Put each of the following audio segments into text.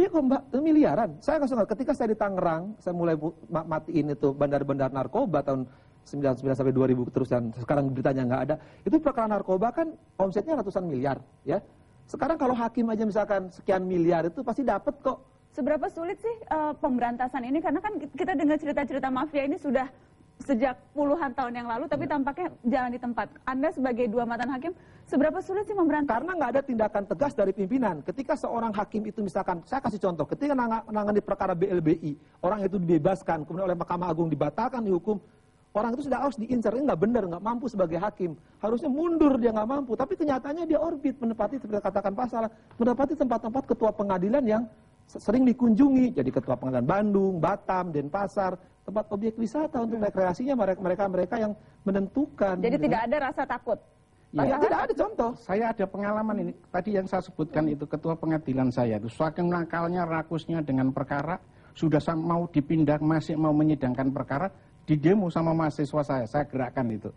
Gede kok Mbak, itu miliaran. Saya nggak suka, ketika saya di Tangerang, saya mulai matiin itu bandar-bandar narkoba tahun 99 sampai 2000 terus, dan sekarang beritanya nggak ada. Itu perkara narkoba kan omsetnya ratusan miliar, ya. Sekarang kalau hakim aja misalkan sekian miliar itu pasti dapat kok. Seberapa sulit sih pemberantasan ini? Karena kan kita dengar cerita-cerita mafia ini sudah sejak puluhan tahun yang lalu, tapi tampaknya jalan di tempat. Anda sebagai dua mantan hakim, seberapa sulit sih memberantas? Karena nggak ada tindakan tegas dari pimpinan. Ketika seorang hakim itu misalkan, saya kasih contoh, ketika menangani perkara BLBI, orang itu dibebaskan, kemudian oleh Mahkamah Agung dibatalkan, dihukum, orang itu sudah harus diincar, ini nggak benar, nggak mampu sebagai hakim. Harusnya mundur, dia nggak mampu. Tapi kenyataannya dia orbit, menempati, seperti katakan Pak Salah, menempati tempat-tempat ketua pengadilan yang sering dikunjungi. Jadi ketua pengadilan Bandung, Batam, Denpasar, tempat objek wisata untuk rekreasinya mereka yang menentukan. Jadi tidak ada rasa takut? Ya, tidak ada contoh. Saya ada pengalaman ini. Tadi yang saya sebutkan itu ketua pengadilan saya itu saking nakalnya, rakusnya dengan perkara, sudah mau dipindah, masih mau menyidangkan perkara, di demo sama mahasiswa saya gerakkan itu.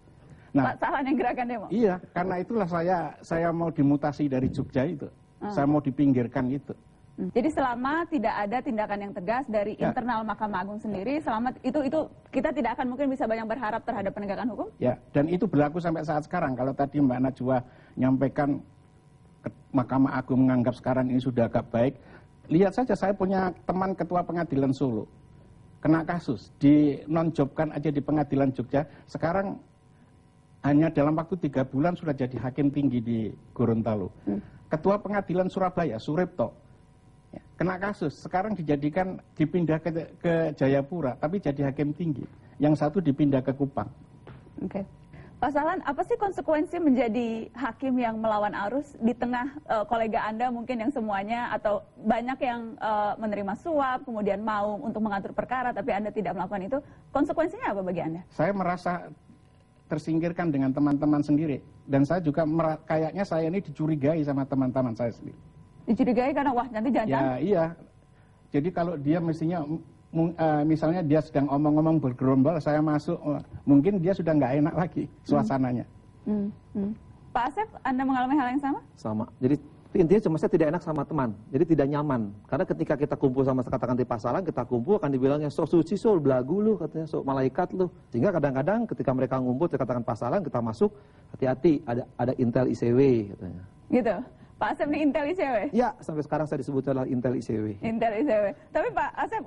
Nah, Pak Sahlan yang gerakan demo? Iya, karena itulah saya mau dimutasi dari Jogja itu. Saya mau dipinggirkan itu. Jadi selama tidak ada tindakan yang tegas dari internal Mahkamah Agung sendiri, selama itu kita tidak akan mungkin bisa banyak berharap terhadap penegakan hukum? Ya, dan itu berlaku sampai saat sekarang. Kalau tadi Mbak Najwa nyampaikan Mahkamah Agung menganggap sekarang ini sudah agak baik, lihat saja saya punya teman ketua pengadilan Solo, kena kasus, dinonjobkan aja di pengadilan Jogja, sekarang hanya dalam waktu 3 bulan sudah jadi hakim tinggi di Gorontalo. Ketua pengadilan Surabaya, Suripto, kena kasus, sekarang dipindah ke Jayapura, tapi jadi hakim tinggi. Yang satu dipindah ke Kupang. Oke. Pak Sahlan, apa sih konsekuensi menjadi hakim yang melawan arus di tengah kolega Anda mungkin yang semuanya atau banyak yang menerima suap, kemudian mau untuk mengatur perkara, tapi Anda tidak melakukan itu, konsekuensinya apa bagi Anda? Saya merasa tersingkirkan dengan teman-teman sendiri. Dan saya juga kayaknya saya ini dicurigai sama teman-teman saya sendiri. Dicurigai karena wah nanti jangan-jangan? Ya iya. Jadi kalau dia mestinya misalnya dia sedang omong-omong bergerombol, saya masuk, mungkin dia sudah nggak enak lagi suasananya. Pak Asep, Anda mengalami hal yang sama? Sama. Jadi intinya cuma saya tidak enak sama teman, jadi tidak nyaman. Karena ketika kita kumpul sama katakan di Pak Salang, kita kumpul akan dibilangnya sok suci, sok belagu lu, katanya sok malaikat lu. Sehingga kadang-kadang ketika mereka ngumpul, saya katakan Pak Salang, kita masuk, hati-hati, ada Intel ICW katanya. Gitu. Pak Asep ini Intel ICW? Ya, sampai sekarang saya disebut adalah Intel ICW. Intel ICW. Tapi Pak Asep,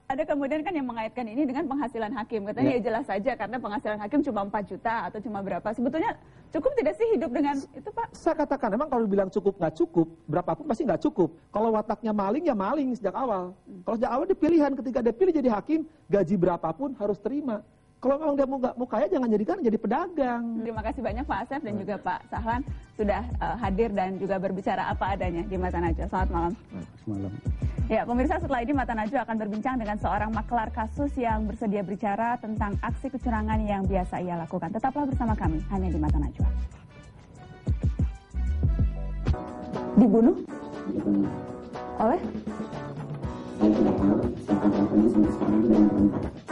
ada kemudian kan yang mengaitkan ini dengan penghasilan hakim. Katanya ya jelas saja karena penghasilan hakim cuma 4 juta atau cuma berapa. Sebetulnya cukup tidak sih hidup dengan itu Pak? Saya katakan, memang kalau dibilang cukup nggak cukup, berapapun pasti nggak cukup. Kalau wataknya maling, ya maling sejak awal. Kalau sejak awal dipilihan, ketika dia pilih jadi hakim, gaji berapapun harus terima. Kalau memang dia mau kaya, jangan jadi pedagang. Terima kasih banyak Pak Asep dan juga Pak Sahlan sudah hadir dan juga berbicara apa adanya di Mata Najwa. Selamat malam. Semalam. Ya, pemirsa, setelah ini Mata Najwa akan berbincang dengan seorang maklar kasus yang bersedia bicara tentang aksi kecurangan yang biasa ia lakukan. Tetaplah bersama kami hanya di Mata Najwa. Dibunuh? Oleh? Saya tidak tahu siapa pelakunya sampai sekarang belum terungkap.